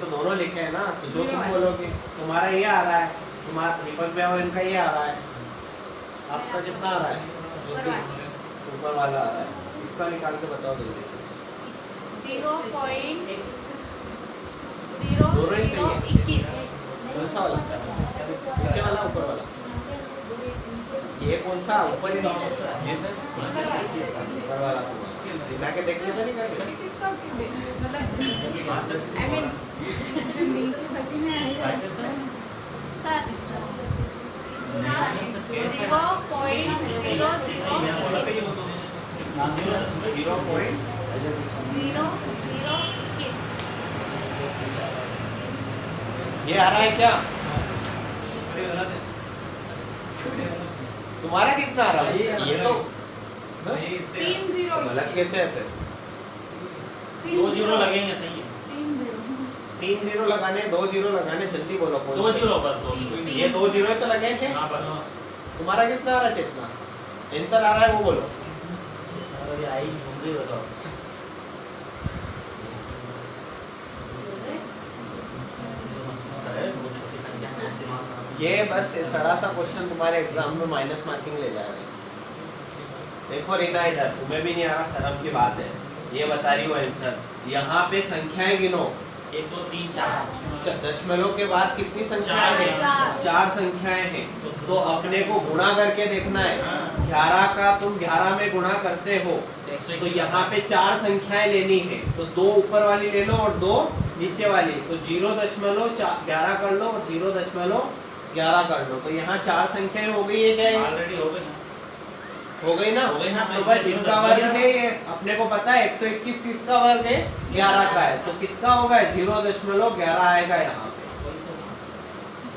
तो दोनों लिखे हैं ना, तो जो तुम बोलोगे तुम्हारा ये आ रहा है, तुम्हारा दीपक भैया और इनका ये आ रहा है, आपका कितना आ रहा है? ऊपर वाला आ रहा है, इसका निकाल के बताओ जल्दी से। 0.0021। कौन सा वाला? नीचे वाला ऊपर वाला? ये कौन सा ऊपर ही नीचे? ऊपर वाला मिला के देखने तो नहीं करते? किसका मतलब आई मीन नीचे बत्ती में आएगा सर, इसका 0.0021। ये आ रहा है क्या? तुम्हारा कितना आ रहा है? ये तो 3 0 गलत कैसे है फिर? 2 0 लगेंगे, सही है। 3 0 लगाने, 2 0 लगाने, जल्दी बोलो। 2 0 बस, 2 ये 2 0 तो लगे थे। हाँ बस। तुम्हारा कितना आ रहा है चेतना? आंसर आ रहा है वो बोलो। अरे आई होंगे बताओ। ये बस सड़ा सा क्वेश्चन तुम्हारे एग्जाम में माइनस मार्किंग ले जाएगा। देखो रीना, इधर तुम्हें भी नहीं आ रहा, शर्म की बात है। ये बता रही हूँ आंसर, यहाँ पे संख्याएं गिनो। 1 2 3 4 दशमलव के बाद कितनी संख्याएं हैं? 4 संख्याएं हैं। तो अपने को गुणा करके देखना है। 11 का तुम 11 में गुणा करते हो, तो यहाँ पे 4 संख्याएं लेनी है। तो 2 ऊपर वाली ले लो और 2 नीचे वाली। तो 0.11 कर लो और 0.11 कर लो। तो यहाँ 4 संख्याएं हो गई है क्या? ऑलरेडी हो गई। हो गई ना? हो गई ना। तो बस इसका वर्ग है ये, अपने को पता है 121 किसका वर्ग है? 11 का है। तो किसका होगा? 0.11 आएगा यहाँ पे।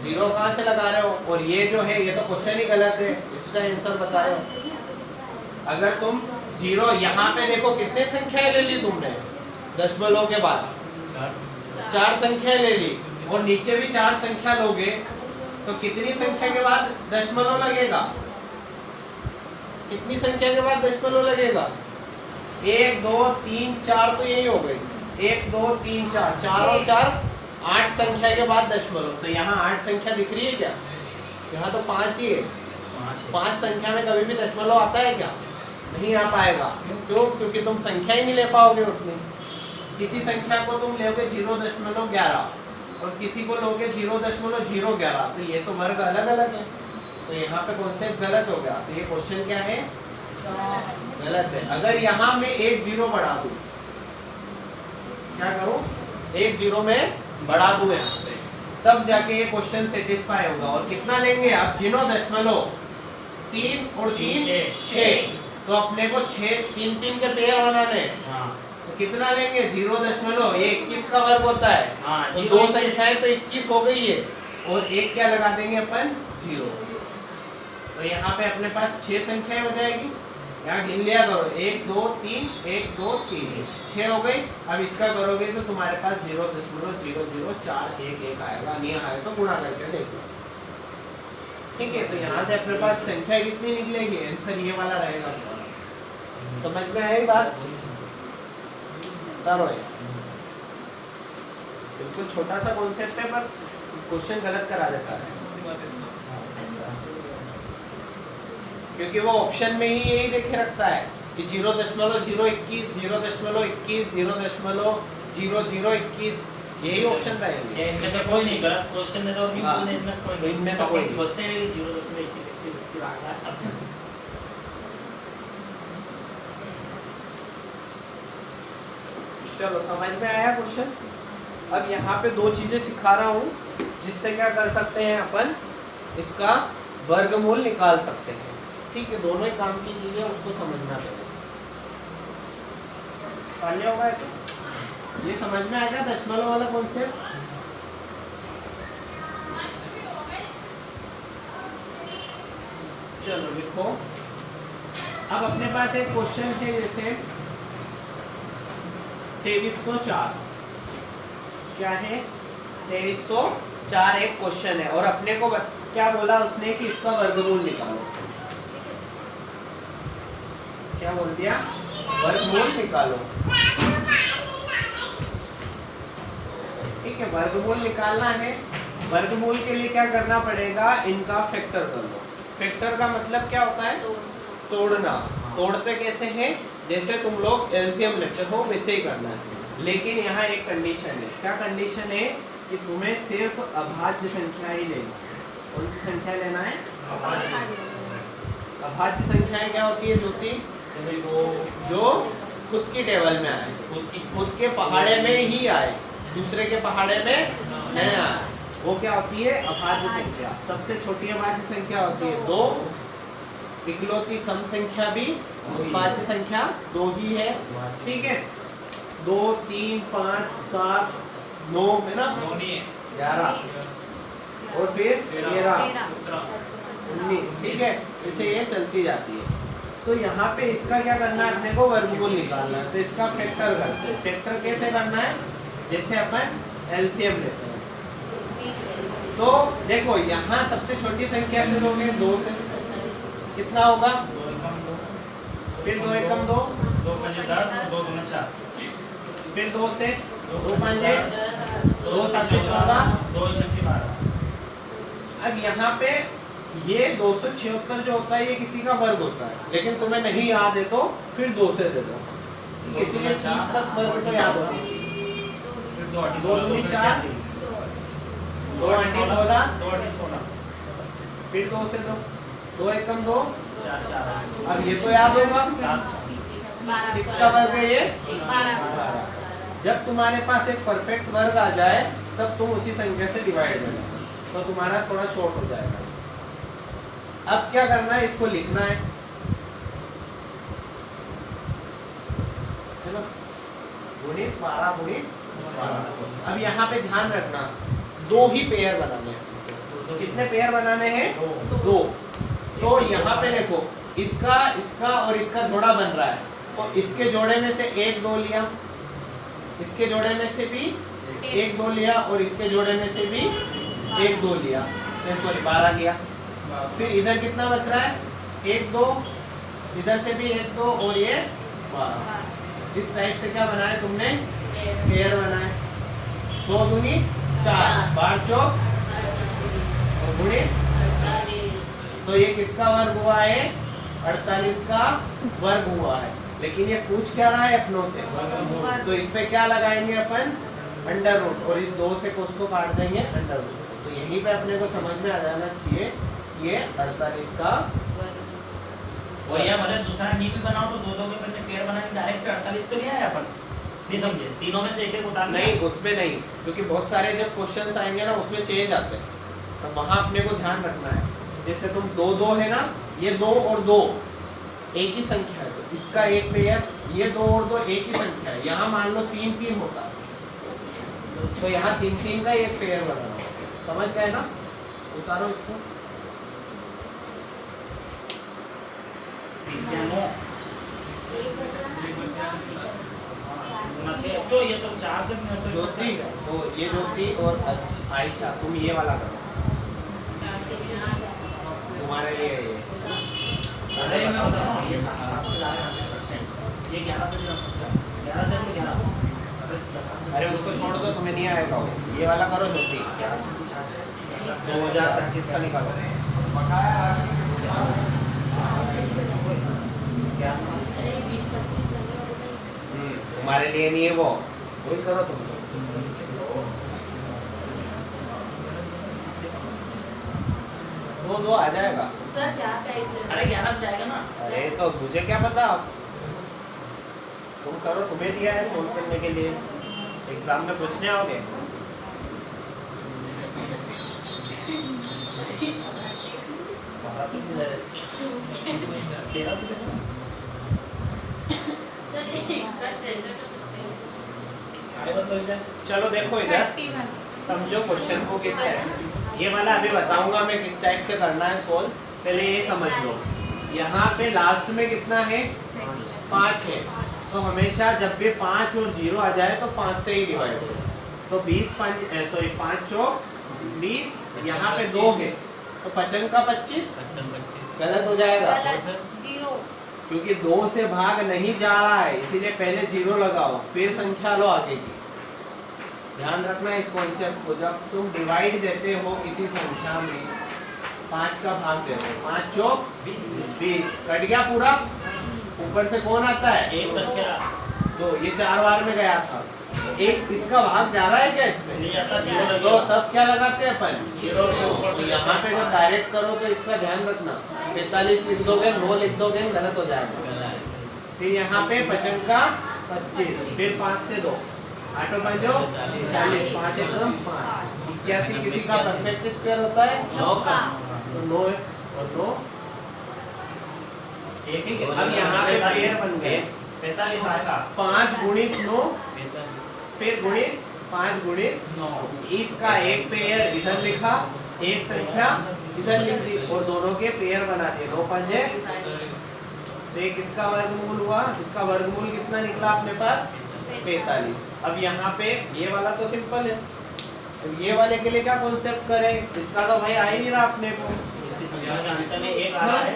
0 कहाँ से लगा रहे हो? और ये जो है ये तो क्वेश्चन ही गलत है, इसका आंसर बता रहे हो। अगर तुम 0 यहाँ पे देखो, कितने संख्याएं ले ली तुमने दशमलव के बाद? 4 संख्याएं ले ली। और नीचे भी 4 संख्या लोगे तो कितनी संख्या के बाद दशमलव लगेगा? कितनी संख्या के बाद दशमलव लगेगा? 1 2 3 4 तो यही हो गई। 1 2 3 4, 4 और 4 8 संख्या के बाद दशमलव। तो यहाँ 8 संख्या दिख रही है क्या? यहाँ तो 5 ही है। 5 संख्या में कभी भी दशमलव आता है क्या? नहीं आ पाएगा। क्यों? क्योंकि तुम संख्या ही नहीं ले पाओगे उतनी। किसी संख्या को तुम लोगे 0.11 और किसी को लोगे 0.011। तो ये तो वर्ग अलग अलग है। तो यहाँ पे कॉन्सेप्ट गलत हो गया। तो ये क्वेश्चन क्या है? गलत है। अगर यहाँ में 1 0 बढ़ा दूं, क्या करूं? 1 0 में बढ़ा दूं यहाँ पे, तब जाके ये क्वेश्चन सेटिस्फाई होगा। और कितना लेंगे आप? गिनो दशमलव। 3 और 3 6। तो अपने को 6 3 3 के पेयर बनाने। तो कितना लेंगे? 0., ये 21 का वर्ग होता है। तो 2 संख्याएं तो 21 हो गई है। और एक क्या लगा देंगे अपन? 0। तो यहाँ पे अपने पास 6 संख्याएं हो जाएगी। यहाँ गिन लिया करो, 1 2 3 1 2 3 6 हो गई। अब इसका करोगे तो तुम्हारे पास 0.00411 आएगा। नहीं आए तो गुणा करके देखो। ठीक है, तो यहाँ से अपने पास संख्या कितनी निकलेगी? आंसर ये वाला रहेगा। समझ में आई बात? बिल्कुल छोटा सा कॉन्सेप्ट है, पर क्वेश्चन गलत करा देता है। क्योंकि वो ऑप्शन में ही यही देखे रखता है कि 0.021 0.21 0.0021 यही ऑप्शन रहेंगे। इनमें से कोई नहीं गलत क्वेश्चन है तो इनमें से कोई नहीं। इनमें से कोई नहीं। क्वेश्चन है 0.21 आ रहा है। चलो, समझ में आया क्वेश्चन? अब यहाँ पे 2 चीजें सिखा रहा हूँ जिससे क्या कर सकते हैं अपन, इसका वर्गमूल निकाल सकते हैं। ठीक है, दोनों ही काम की चीजें, उसको समझना पड़ेगा। ये समझ में आएगा दशमलव वाला कॉन्सेप्ट? चलो लिखो। अब अपने पास एक क्वेश्चन है, जैसे 2304 क्या है? 2304 एक क्वेश्चन है और अपने को क्या बोला उसने कि इसका वर्गमूल निकालो। क्या बोल दिया? वर्गमूल निकालो। ठीक है, वर्गमूल निकालना है। वर्गमूल के लिए क्या करना पड़ेगा, इनका फैक्टर कर लो। फैक्टर का मतलब क्या होता है, तोड़ना। तोड़ते कैसे हैं, जैसे तुम लोग एलसीएम लेते हो वैसे ही करना है। लेकिन यहाँ एक कंडीशन है। क्या कंडीशन है, कि तुम्हें सिर्फ अभाज्य संख्या ही लेनी है। कौन सी संख्या लेना है, अभाज्य संख्याएं क्या होती है ज्योति, जो खुद की टेबल में आए, खुद के पहाड़े में ही आए, दूसरे के पहाड़े में नहीं आए, वो क्या होती है, अभाज्य संख्या। सबसे छोटी अभाज्य संख्या होती है 2, इकलौती सम संख्या भी अभाज्य संख्या 2 ही है। ठीक है, 2, 3, 5, 7, 9 है ना, 11 और फिर 13, 19। ठीक है, इसे ये चलती जाती है। तो यहाँ पे इसका क्या करना है, अपने को वर्गमूल निकालना है। तो इसका फैक्टर करते हैं। फैक्टर कैसे करना है, जैसे अपन एलसीएम लेते हैं। तो देखो यहाँ सबसे छोटी संख्या से लोगे 2 से, कितना होगा, फिर 2 एकम 2, 2 पंजे 10, 2 दूना 4, फिर 2 से 2 पंजे 2 7 14, 2 छक्के 12। अब यहाँ पे ये 276 जो होता है ये किसी का वर्ग होता है, लेकिन तुम्हें नहीं याद है तो फिर 2 से दे दो। इसीलिए 30 तक वर्ग तो याद होना चाहिए। 2 दूनी 4, 2 8 16, फिर 2 से 2, 2 एकम 2, 4 4। अब ये तो याद होगा, 7 किसका वर्ग है ये, 12। जब तुम्हारे पास एक परफेक्ट वर्ग आ जाए तब तुम उसी संख्या से डिवाइड करना, तो तुम्हारा थोड़ा शॉर्ट हो जाएगा। अब क्या करना है, इसको लिखना है ना, गुणित 12 गुणित 12। अब यहाँ पे ध्यान रखना, 2 ही पेयर बनाने हैं। कितने पेयर बनाने हैं, 2। तो यहाँ पे देखो, इसका और इसका जोड़ा बन रहा है, तो इसके जोड़े में से 1 2 लिया, इसके जोड़े में से भी 1 2 लिया, और इसके जोड़े में से भी 1 2 लिया, सॉरी 12 लिया। फिर इधर कितना बच रहा है, 1 2, इधर से भी 1 2, और ये 12। इस टाइप से क्या बनाया तुमने, पेयर बनाए। 2 दूनी 4, 12 चौक और गुणित, तो ये किसका वर्ग हुआ है, 48 का वर्ग हुआ है। लेकिन ये पूछ क्या रहा है अपनों से, तो इस पे क्या लगाएंगे अपन, अंडर रूट, और इस 2 से को उसको काट देंगे अंडर रूट। तो यहीं पे अपने को समझ में आ जाना चाहिए ये 48 का वही है, मतलब दूसरा नी भी बनाओ तो 2 2 के पन्ने पेयर बना के डायरेक्ट 48 तो नहीं आया अपन, नहीं समझे, तीनों में से एक एक उतार नहीं, उसमें नहीं, क्योंकि बहुत सारे जब क्वेश्चंस आएंगे ना उसमें चेंज आते हैं, तो वहां अपने को ध्यान रखना है। जैसे तुम 2 2 है ना, ये 2 और 2 एक ही संख्या है, तो इसका एक पेयर, ये 2 और 2 एक ही संख्या है। यहाँ मान लो 3 3 होता, तो यहाँ 3 3 का एक पेयर बनाना, समझ गए ना, उतारो इसको। क्यों, ये तो 4 से ज्योति, तो ये ज्योति और आयशा, तुम ये वाला करो, तुम्हारे लिए ये। अरे मैं बता रहा हूँ, ये 7 से ज़्यादा 100%, ये 11 से भी 11 से भी 11। अरे उसको छोड़ दो, तुम्हें नहीं आएगा वो, ये वाला करो ज्योति। 2025 का निकालो। तुम्हारे लिए नहीं है वो, वही करो तुम। वो आ जाएगा। सर जाता है इसे। अरे 11 से जाएगा ना। अरे तो मुझे क्या पता, तुम करो, तुम्हें दिया है सोल्व करने के लिए, एग्जाम में पूछने आओगे। चलो देखो इधर, 31। समझो क्वेश्चन को किस टाइप से, ये वाला अभी बताऊंगा मैं किस टाइप से करना है सोल्व, पहले ये समझ लो। यहाँ पे लास्ट में कितना है, 5 है, तो हमेशा जब भी 5 और 0 आ जाए तो 5 से ही डिवाइड करो, तो 5 चौक 20, यहाँ पे 2 है तो 55 का 25 गलत हो जाएगा, गलत, 0। क्योंकि 2 से भाग नहीं जा रहा है, इसीलिए पहले 0 लगाओ, फिर संख्या लो आगे की। ध्यान रखना इस कॉन्सेप्ट को, जब तुम डिवाइड देते हो किसी संख्या में 5 का भाग देते हो, 5 चौक 20, कट गया पूरा। ऊपर से कौन आता है? एक संख्या तो ये 4 बार में गया था, एक इसका भाग जा रहा है क्या इसमें? नहीं जाता, जीरो तो लगेगा। तब क्या लगाते हैं अपन? जीरो के ऊपर तो से यहाँ पे जब डायरेक्ट करो तो इसका ध्यान रखना, 45 लिख दोगे, 9 लिख दोगे, गलत हो जाएगा। फिर यहाँ पे 55 का 25, फिर 5 से 2, 8 और 5 40, 5 एकदम 5, 81 किसी का परफेक्ट स्क्वायर होता है? 9 का। तो 9 और 9 एक ही। अब यहाँ पे पेयर बन गए 45 आएगा 5 गुणित 9, फिर गुणित 5 गुणित 9, इसका एक पेयर इधर लिखा, एक संख्या इधर लिख दी और दोनों के पेयर बना दिए। 9 पंजे, तो एक इसका वर्गमूल हुआ, इसका वर्गमूल कितना निकला अपने पास? 45। अब यहाँ पे ये वाला तो सिंपल है, अब ये वाले के लिए क्या कॉन्सेप्ट करें? इसका तो भाई आ ही नहीं रहा अपने को, इसकी संख्या का अंतर में एक आ रहा है।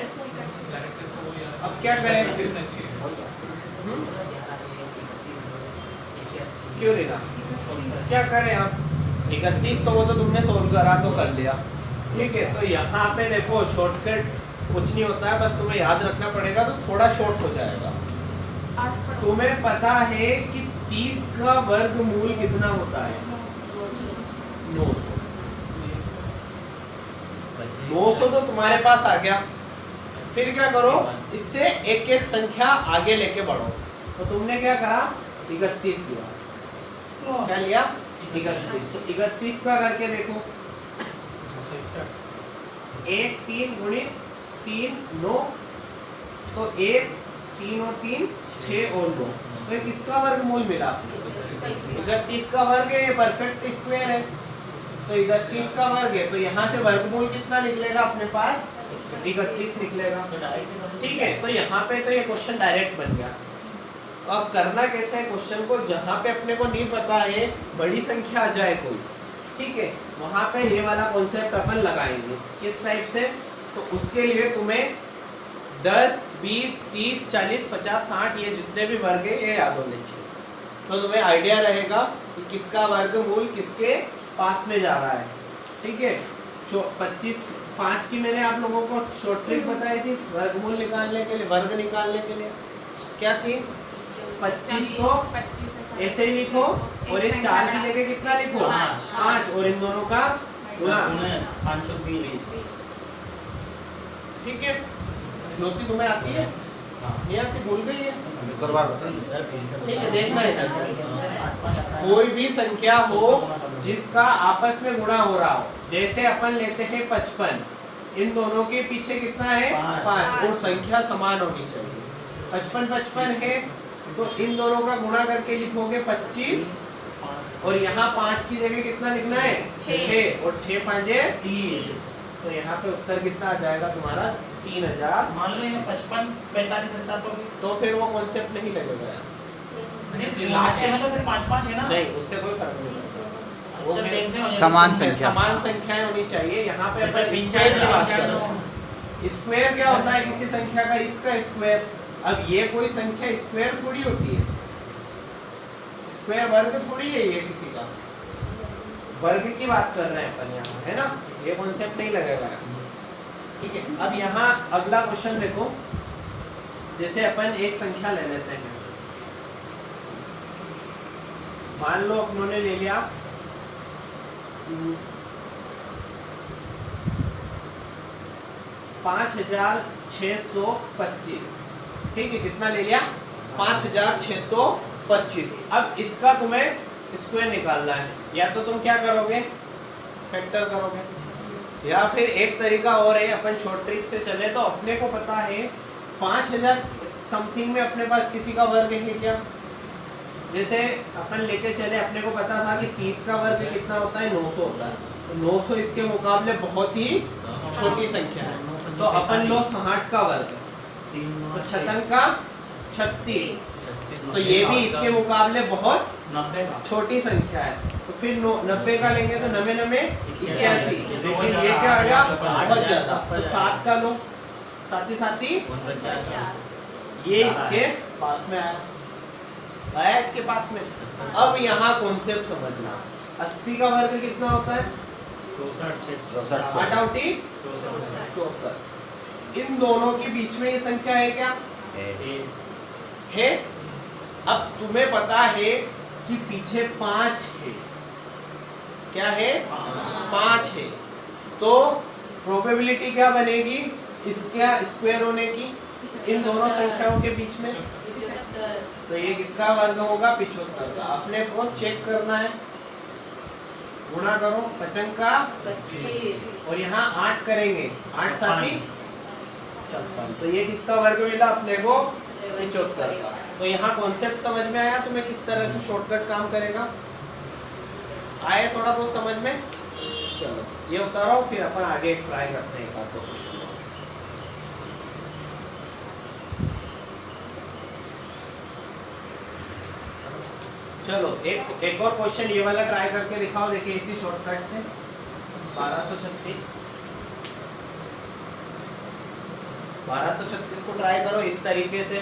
अब क्या करें? क्यों लेना, क्या करें आप? 31 तो वो तो तुमने सोल्व करा तो कर लिया, ठीक है। तो यहाँ पे देखो शॉर्टकट कुछ नहीं होता है, बस तुम्हें याद रखना पड़ेगा, तो थोड़ा शॉर्ट हो जाएगा। तुम्हें पता है कि 30 का वर्गमूल कितना होता है? 900। 900 तो तुम्हारे पास आ गया। फिर क्या करो, इससे एक एक संख्या आगे लेके बढ़ो। तो तुमने क्या करा? 31 लिया। क्या लिया? 31। तो 31 का करके देखो, 1 3 गुणित 3 9, तो 1 3 और 3 6 और 9, तो ये किसका वर्गमूल मिला? 31 का वर्ग है, ये परफेक्ट स्क्वायर है, तो 31 का वर्ग है, तो यहाँ से वर्गमूल कितना निकलेगा अपने पास? 31 निकलेगा, ठीक है। तो यहाँ पे तो ये क्वेश्चन डायरेक्ट बन गया। अब करना कैसे है क्वेश्चन को, जहाँ पे अपने को नहीं पता है बड़ी संख्या आ जाए कोई, ठीक है, वहाँ पे ये वाला कॉन्सेप्ट अपन लगाएंगे। किस टाइप से? तो उसके लिए तुम्हें 10 20 30 40 50 60 ये जितने भी वर्ग है ये याद होने चाहिए, तो तुम्हें आइडिया रहेगा कि किसका वर्गमूल किसके पास में जा रहा है, ठीक है। 25 5 की मैंने आप लोगों को शॉर्ट ट्रिक बताई थी वर्गमूल निकालने के लिए, वर्ग निकालने के लिए, क्या थी? 25 को ऐसे ही लिखो और इस 4 की जगह कितना लिखो? 5, और इन दोनों का गुणा 520, ठीक है। ज्योति तुम्हें आती है? नहीं आती, भूल गई है? ठीक है, देखना है सर, कोई भी संख्या हो जिसका आपस में गुणा हो रहा हो, जैसे अपन लेते हैं 55, इन दोनों के पीछे कितना है? 5, और संख्या समान होनी चाहिए। 55 55 है, तो इन दोनों का गुणा करके लिखोगे 25, और यहाँ 5 की जगह कितना लिखना है? 6, और 6 5 30, तो यहाँ पे उत्तर कितना आ जाएगा तुम्हारा? 3000। मान लो ये 55 45 रहता तो फिर वो कॉन्सेप्ट नहीं लगेगा यार, लास्ट में तो फिर 5 5 है ना? नहीं, उससे कोई फर्क नहीं पड़ता। वो अच्छा, सेम सेम समान संख्या। समान संख्याएं होनी चाहिए। यहाँ पे जैसे अपन 3 स्क्वायर 4 की बात 4 कर रहे 2 हैं। स्क्वायर क्या होता है किसी संख्या का? इसका स्क्वायर। अब ये कोई संख्या स्क्वायर थोड़ी होती है, स्क्वायर वर्ग थोड़ी है ये किसी का, वर्ग की बात कर रहे हैं अपन यहाँ, है ना? ये कॉन्सेप्ट नहीं लगेगा, ठीक है। अब यहाँ अगला क्वेश्चन देखो, जैसे अपन एक संख्या ले लेते हैं, मान लो अपनों ने ले लिया 5625, ठीक है। कितना ले लिया? 5625। अब इसका तुम्हें स्क्वायर निकालना है, या तो तुम क्या करोगे? फैक्टर करोगे, या फिर एक तरीका और है, अपन शॉर्ट ट्रिक से चले तो अपने को पता है 5000 समथिंग में अपने पास किसी का वर्ग है क्या? जैसे अपन लेके चले, अपने को पता था कि 30 का वर्ग कितना होता है? 900 होता है, तो 900 इसके मुकाबले बहुत ही छोटी संख्या है, तो अपन लो 60 का वर्ग, तो 56 का 36, तो ये भी इसके मुकाबले बहुत 90 का छोटी संख्या है, तो फिर 90 का लेंगे तो 9 9 81, लेकिन ये क्या आ गया? बहुत ज्यादा, तो 7 का लो, साथ ही ये इसके पास में आया, आया इसके पास में। अब यहाँ कॉन्सेप्ट समझना, 80 का वर्ग कितना होता है? 64 8 आउटी 64। इन दोनों के बीच में ये संख्या है क्या? है। अब तुम्हें पता है कि पीछे 5 है, क्या है? 5 है। तो प्रोबेबिलिटी क्या बनेगी इसका स्क्वायर होने की इन दोनों संख्याओं के बीच में? 75। तो ये किसका वर्ग होगा? 75 का। अपने को चेक करना है, गुणा करो 55 का 25। और यहाँ 8 करेंगे, 8 साथी 56। तो ये किसका वर्ग मिला अपने को? 75 का। तो यहाँ कॉन्सेप्ट समझ में आया तुम्हें किस तरह से शॉर्टकट काम करेगा? आए थोड़ा बहुत समझ में? चलो ये उतारो, फिर अपन आगे ट्राई करते हैं एक आध दो क्वेश्चन। चलो एक और क्वेश्चन ये वाला ट्राई करके दिखाओ, देखिए इसी शॉर्टकट से। 1236 को ट्राई करो इस तरीके से।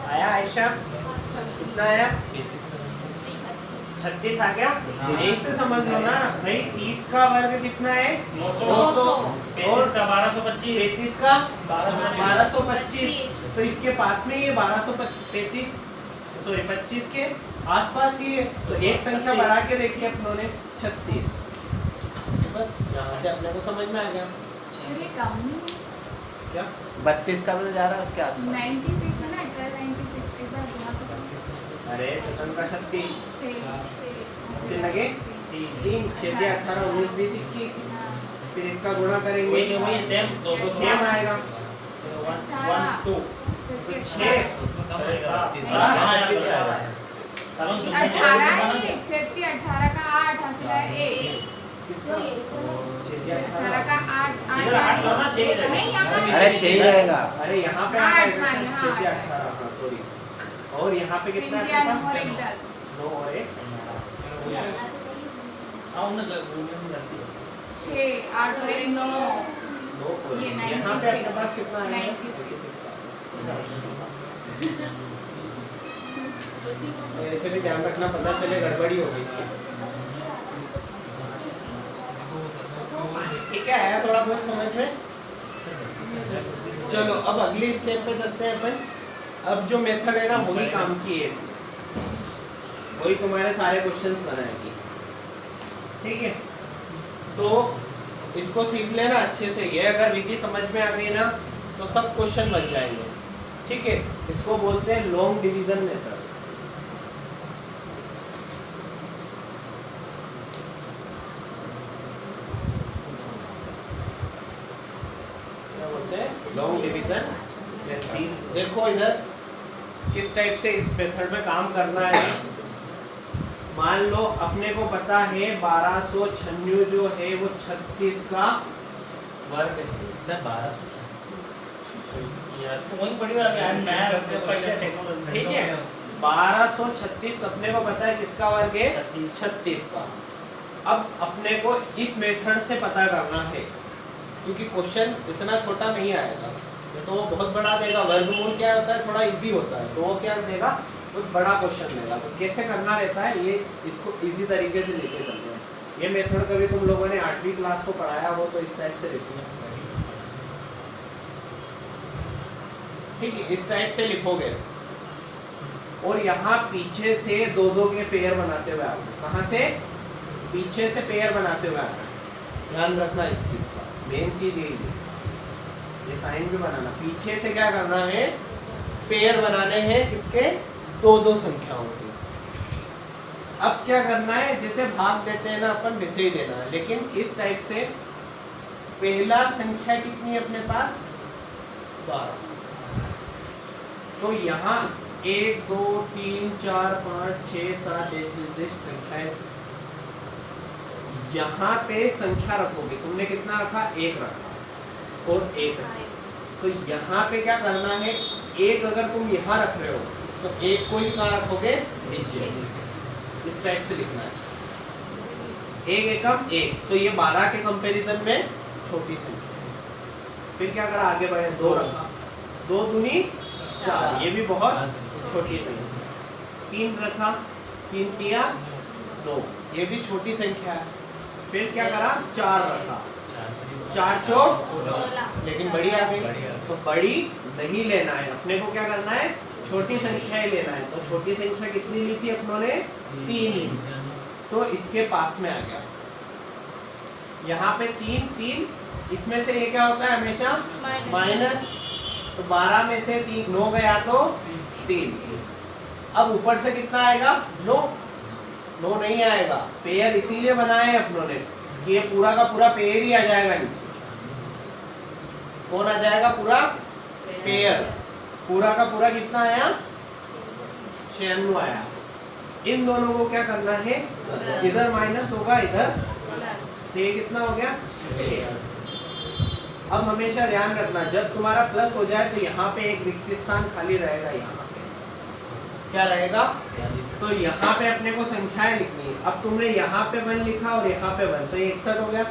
आया आयशा? कितना आया? 36 आ गया। एक से समझ लो ना भाई, 30 का वर्ग कितना है? 900। 35 का 1225। 35 का 1225। तो इसके पास में ये 1235 सॉरी 25 के आसपास ही है। तो एक संख्या बढ़ा के देखिए अपनों ने 36। बस यहाँ से अपने को समझ में आ गया क्या? 32 का भी तो जा रहा है उसके आसपास। 96 है ना, 1296 के बाद यहाँ पे अरे चतन का 36 6 से लगे 3 6 के 18 19 20 21। फिर इसका गुणा करेंगे वही सेम 200 सेम आएगा 1 2 6 18 का 8 हासिल है 1। किसका? 18 का 8 इधर 8 करना 6 नहीं यहाँ अरे 6 ही रहेगा। अरे यहाँ पे आठ, आएगा हाँ, यहाँ 6 के आठ। 18 हाँ सॉरी। और यहाँ पे कितना है इंडिया आपके नंबर पास? 10 9 और 1 6 8 और 1 9 ये यहाँ पे आपके पास कितना है? 96। ऐसे भी ध्यान रखना, पता चले गड़बड़ी हो गई। ठीक है, आया थोड़ा बहुत समझ में? चलो अब अगली स्टेप पे चलते हैं अपन। अब जो मेथड है ना वही काम की है इसमें, वही तुम्हारे सारे क्वेश्चंस बनाएगी। ठीक है, तो इसको सीख लेना अच्छे से। ये अगर विधि समझ में आ गई ना तो सब क्वेश्चन बन जाएंगे। ठीक है, इसको बोलते हैं long division method. Long division method. देखो इधर किस टाइप से इस मेथड में काम करना है। मान लो अपने को पता है 1296 जो है वो 36 का वर्ग है। सर 12 यार तो वही पड़ी हुई है नया रखते हैं पहले टेक्नोलॉजी। ठीक है, 1236 अपने को पता है किसका वर्ग है? 36 का। अब अपने को इस मेथड से पता करना है, क्योंकि क्वेश्चन इतना छोटा नहीं आएगा, तो वो बहुत बड़ा देगा। वर्गमूल क्या होता है, थोड़ा इजी होता है, तो वो क्या देगा, बहुत बड़ा क्वेश्चन देगा। तो कैसे करना रहता है ये, इसको इजी तरीके से लेके चलते हैं। ये मेथड कभी तुम लोगों ने 8वीं क्लास को पढ़ाया हो तो इस टाइप से लिखना। ठीक है, इस टाइप से लिखोगे और यहाँ पीछे से दो दो के पेयर बनाते हुए आना। कहाँ से? पीछे से पेयर बनाते हुए आना। ध्यान रखना इस चीज का, मेन चीज यही है। ये साइन भी बनाना, पीछे से क्या करना है, पेयर बनाने हैं किसके? दो दो संख्याओं के। अब क्या करना है, जैसे भाग देते हैं ना अपन वैसे ही देना है, लेकिन इस टाइप से। पहला संख्या कितनी है अपने पास? 12। तो यहाँ 1 2 3 4 5 6 7 संख्याएं, यहाँ पे संख्या रखोगे। तुमने कितना रखा? 1 रखा और 1 रखा। तो यहाँ पे क्या करना है, 1 अगर तुम यहाँ रख रहे हो तो 1 को ही कहाँ रखोगे? नीचे। इस टाइप से लिखना है। 1 एकम 1, तो ये 12 के कंपैरिजन में छोटी संख्या है। फिर क्या करा, आगे बढ़े, 2 रखा, 2 दूनी 4, ये भी बहुत छोटी संख्या। 3 रखा, 3 तिया 2, ये भी छोटी संख्या है। फिर क्या करा, 4 रखा, 4 चौक 16। लेकिन बड़ी आ गई, तो बड़ी नहीं लेना है अपने को। क्या करना है, छोटी संख्या ही लेना है। तो छोटी संख्या कितनी ली थी अपनों ने? 3, तो इसके पास में आ गया। यहाँ पे 3 3, इसमें से ये क्या होता है हमेशा? माइनस। तो 12 में से 3 9 गया तो 3। अब ऊपर से कितना आएगा? 9 नहीं आएगा। पेयर इसीलिए बनाए अपनों ने कि ये पूरा का पूरा पेयर ही आ जाएगा नीचे। कौन आ जाएगा? पूरा पेयर। पूरा का पूरा कितना आया? 96 आया। इन दोनों को क्या करना है, इधर माइनस होगा, इधर तो ये कितना हो गया? 6। अब हमेशा ध्यान रखना, जब तुम्हारा प्लस हो जाए तो यहाँ पे एक रिक्त स्थान खाली रहेगा। यहाँ पे क्या रहेगा? तो यहाँ पे अपने को संख्याएं लिखनी है। अब तुमने यहाँ पे 1 लिखा और यहाँ पे 1, तो ये 61 हो गया।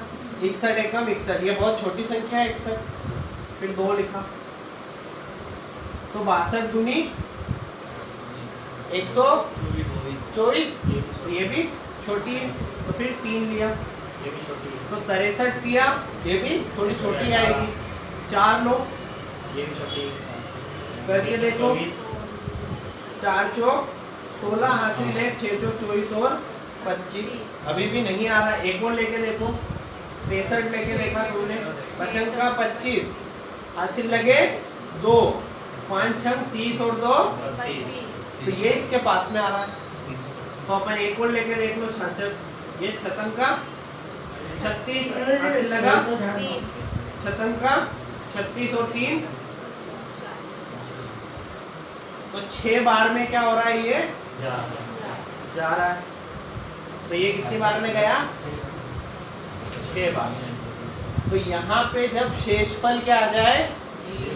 61 एकम 61, ये बहुत छोटी संख्या है 61। फिर 2 लिखा, तो 62 दूनी 124, तो ये भी छोटी है। तो फिर 3 लिया, ये भी छोटी है। तो 63 किया, ये भी थोड़ी छोटी आएगी। 4 लो, ये भी छोटी करके देखो। 4 चौक 16 हासिल है, 6 चौक 24 और 25। अभी भी नहीं आ रहा। एक और लेके देखो, 63 लेके देखा तुमने, 55 का 25 हासिल लगे 2, 5 छंग 30 और 2 तो ये इसके पास में आ रहा है। तो अपन एक और लेके देख लो, 66, ये 56 का 36 हासिल लगा, 56 का 36 और 3, तो 6 बार में क्या हो रहा है, ये जा रहा है। तो ये कितनी बार में गया? 6 बार। तो यहाँ पे जब शेषफल क्या आ जाए?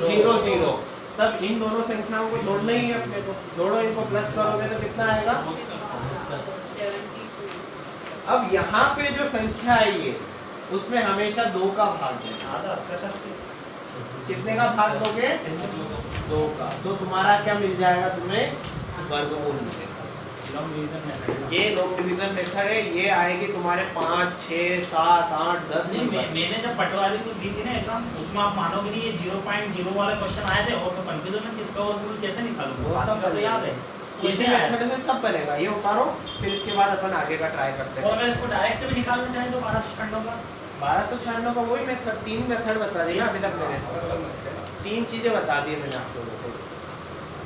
0 0, तब इन दोनों संख्याओं को जोड़ना ही है अपने को। जोड़ो, इनको प्लस करोगे तो कितना आएगा? अब यहाँ पे जो संख्या आई है उसमें हमेशा 2 का भाग देना। कितने का भाग दोगे? 2 का। तो तुम्हारा क्या मिल जाएगा? तुम्हें वर्गमूल मिलेगा। ये लॉन्ग डिवीजन मेथड है। ये आएगी तुम्हारे 5 6 7 8 10। मैंने जब पटवारी को दी थी ना एग्जाम, उसमें आप मानोगे नहीं, ये 0.0 वाले क्वेश्चन आए थे और मैं कंफ्यूजन में किसका वर्गमूल कैसे निकालूं, वो सब तो याद है इसी मेथड से सब बनेगा। ये उतारो, फिर इसके बाद अपन आगे का ट्राई करते हैं। और अगर इसको डायरेक्ट भी निकालना चाहें तो 1296 का 1296 का वही मेथड, 3 मेथड बता दी ना अभी तक मैंने। 3 चीजें बता दी मैंने आप लोगों को,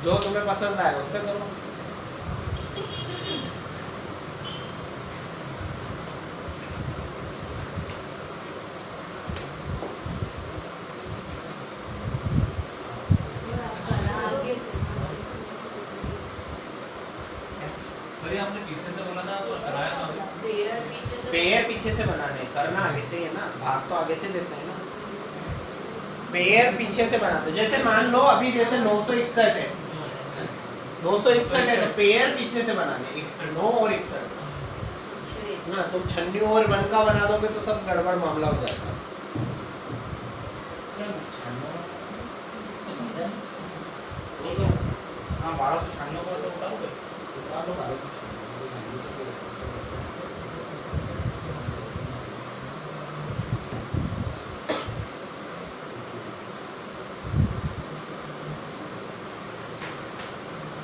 जो तुम्हें पसंद आए उससे करो। आपने पीछे से बोला था तो कराया था। पेयर पीछे से बनाने, करना आगे से है ना, भाग तो आगे से देते हैं ना। पेयर पीछे से बनाते, जैसे मान लो अभी जैसे 961 है, 961 है तो पेयर पीछे से बनाने, 9 और 61 ना। तुम 96 और 1 का बना दोगे तो सब गड़बड़ मामला हो जाएगा। हाँ 1296 का तो बताओगे।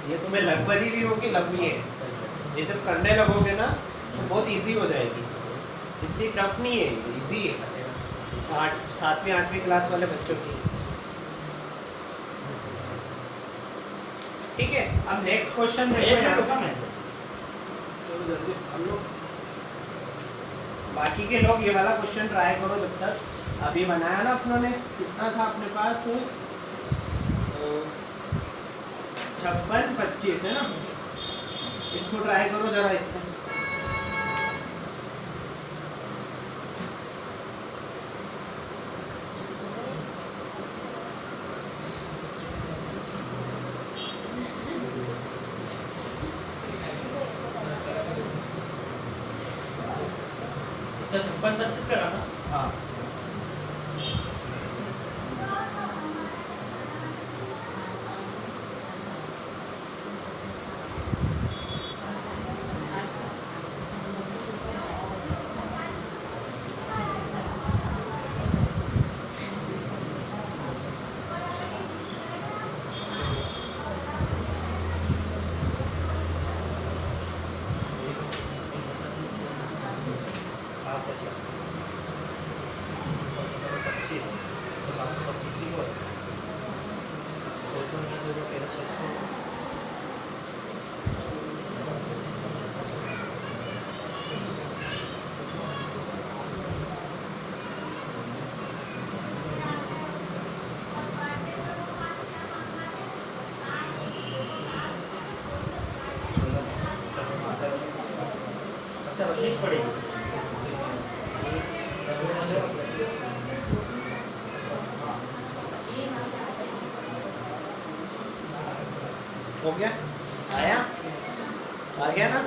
ये तुम्हें तुम्हें लगभग भी होगी लंबी है, ये जब करने लगोगे ना तो बहुत इजी हो जाएगी, इतनी टफ नहीं है, इजी है 7वीं 8वीं क्लास वाले बच्चों की। ठीक है, अब नेक्स्ट क्वेश्चन हम लोग बाकी के लोग ये वाला क्वेश्चन ट्राई करो जब तक। अभी बनाया ना अपनों ने, कितना था अपने पास 56-25 है ना, इसको ट्राई करो जरा इससे। इसका 56-25 का ना। हाँ अच्छा बदलनी पड़ेगी। हो गया, आया आ गया ना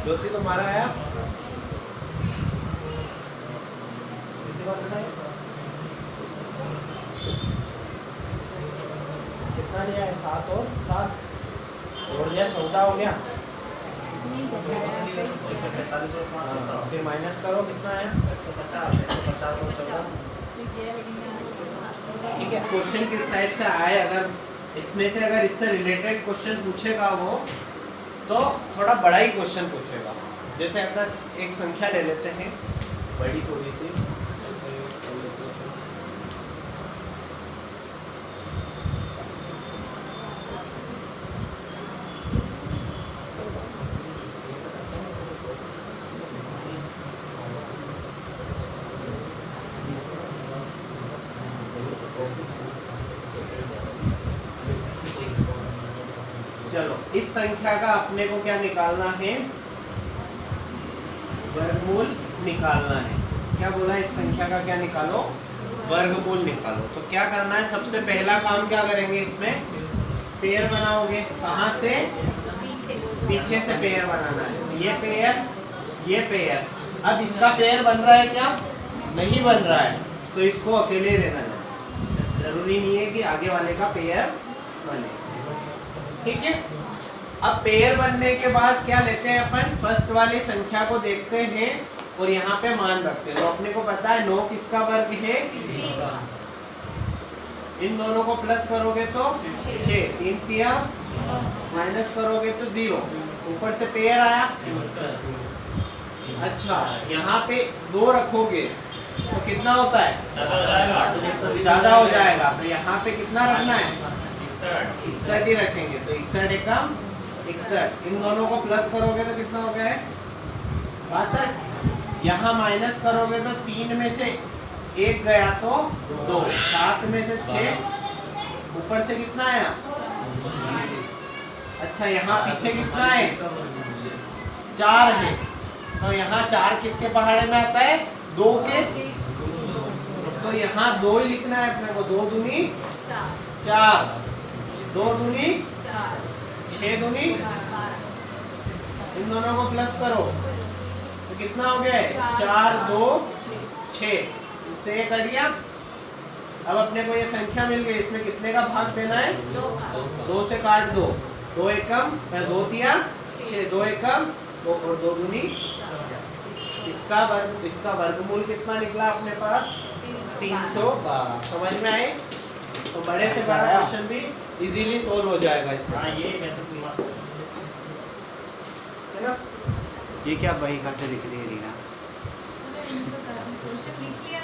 ज्योति, तुम्हारा आया कितना लिया है? 7 और 7 और लिया 14 हो गया। नहीं कर पाया ऐसे। हाँ, फिर माइनस करो कितना है? 150 और 14। ठीक है, क्वेश्चन किस टाइप से आए, अगर इसमें से अगर इससे रिलेटेड क्वेश्चन पूछेगा वो तो थोड़ा बड़ा ही क्वेश्चन पूछेगा। जैसे अगर एक संख्या ले लेते हैं बड़ी थोड़ी सी, चलो इस संख्या का अपने को क्या निकालना है? वर्गमूल निकालना है। क्या बोला, इस संख्या का क्या निकालो? वर्गमूल निकालो। तो क्या करना है, सबसे पहला काम क्या करेंगे, इसमें पेयर बनाओगे। कहाँ से? पीछे से पेयर बनाना है। ये पेयर, ये पेयर। अब इसका पेयर बन रहा है क्या? नहीं बन रहा है, तो इसको अकेले रहना है, जरूरी नहीं है कि आगे वाले का पेयर बने। ठीक है, अब पेयर बनने के बाद क्या लेते हैं अपन? फर्स्ट वाली संख्या को देखते हैं और यहाँ पे मान रखते हैं। तो अपने को पता है 9 किसका वर्ग है? इन दोनों को प्लस करोगे तो 6, 3 तिया माइनस करोगे तो 0, ऊपर से पेयर आया। अच्छा, यहाँ पे 2 रखोगे तो कितना होता है? ज्यादा हो जाएगा। तो यहाँ पे कितना रखना है? 61 ही रखेंगे। तो 61 एकम 61। इन दोनों को प्लस करोगे तो कितना हो गया है? 62। यहाँ माइनस करोगे तो 3 में से 1 गया तो 2, 7 में से 6, ऊपर से कितना आया? अच्छा, यहाँ पीछे कितना है? 4 है। तो यहाँ 4 किसके पहाड़े में आता है? 2 के। तो यहाँ 2 ही लिखना है अपने को। 2 दूनी 4, 2 दूनी 6 दूनी, इन दोनों को प्लस करो तो कितना हो गया है? 4, 2, 6। इससे ये कट गया। अब अपने को ये संख्या मिल गई, इसमें कितने का भाग देना है? 2 से काट दो। 2 एकम 2 तिया 6, 2 एकम 2 और 2 दूनी। इसका वर्गमूल कितना निकला अपने पास? 312। समझ में आए? तो बड़े से बड़ा आया। क्वेश्चन भी इजीली सोल्व हो जाएगा इसमें, हाँ ये मेथड मस्त है। है ना। ये क्या बही खाते लिख रही है रीना? क्वेश्चन लिख लिया